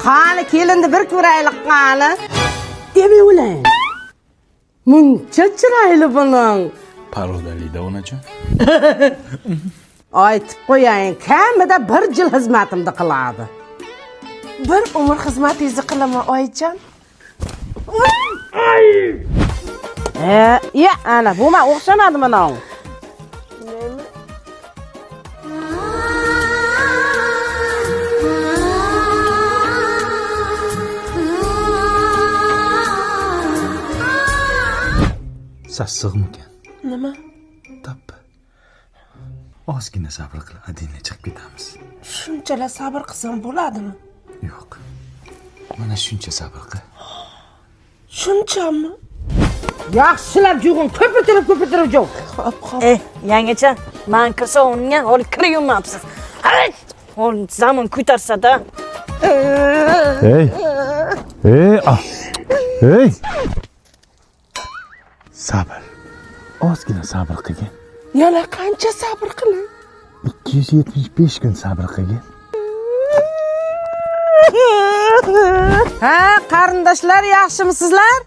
Qani kelindi bir ko'raylik qani. Demi ulan. Muncha chiroyli buning. Parodalida onajon. Aytib qo'ying, kamida 1 yil xizmatimni qiladi. Bir umr xizmatingizni qilaman oyijon. Ya ana bu men o'xshamadi mana. Sassiqmikan? Nima? Tappa. Ozgina sabr qil, adina chiqib ketamiz. Shunchalar sabr qilsam bo'ladimi? Yo'q. Mana shuncha sabr qil. Shunchami? Yaxshilab jo'g'in, ko'pirtirib jo'g'. Hop. Yangacha, men kirsa unga olib kirayapsiz. Hali ol zamon ko'tarsa-da. Hey. Hey. Sabr. Ozgina sabr qilgin. Yana qancha sabr qilay? 275 kun sabr qilgin. Ha, qarindoshlar yaxshimisizlar?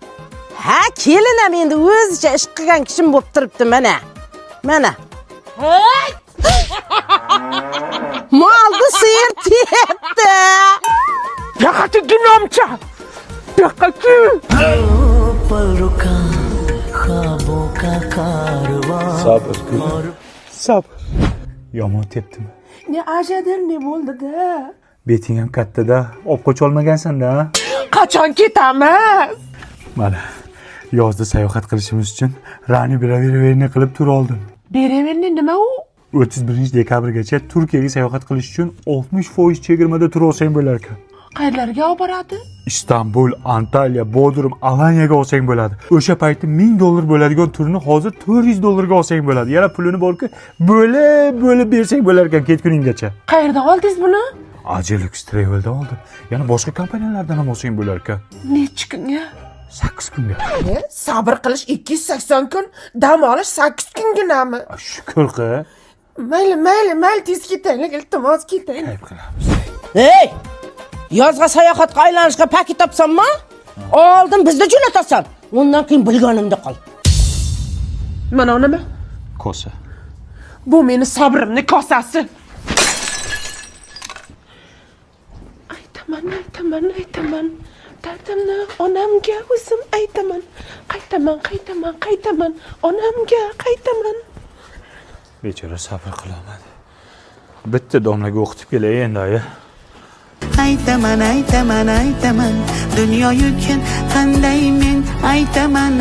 Ha, kelinam endi o'zicha ish qilgan kishim bo'lib turibdi mana. Molni sir tepdi. Yaqati dinomcha. Yaqati. Sabr. Yomon tepdimi? Ne ajadir ne bo'ldi-da? Beting ham kattada, olib qoch olmagansan-da. Qachon ketamiz? Mana yozda sayohat qilishimiz uchun Rani beraverni qilib tur oldim. Beraverni nima u? 31 dekabrgacha Turkiyaga sayohat qilish uchun 60% chegirmada tur olsang bo'lar ekan. Qayerlarga olib boradi? Istanbul, Antalya, Bodrum, Alaniyaga olsang bo'ladi. O'sha paytda $1000 bo'ladigan turni hozir $400 olsang bo'ladi. Yana pulini borki, bo'lib bersang bo'lar ekan ketguninggacha. Qayerdan oldingiz buni? Ajelux Travel'da oldim. Yana boshqa kompaniyalardan ham olsang bo'lar ekan. Necha kunga? 8 kunga. Sabr qilish 280 kun, dam olish 8 kunginami? Shukr qil. Mayli, tez ketaylik, iltimos ketaylik. Ayb qilamiz. Hey! Yozga sayohatga aylanishga paket topsammi? Oldin bizni jo'natasan. Undan keyin bilganimda qol. Mana nima? Kosa. Bu meni sabrimning kosasi. Aytaman. Dardimni onamga o'zim aytaman. Qaytaman. Onamga qaytaman. Bechora sabr qilolmadi. Bitta domlaga o'qitib kelay endi aya. Aytaman. Dunyo yukin qanday men aytaman.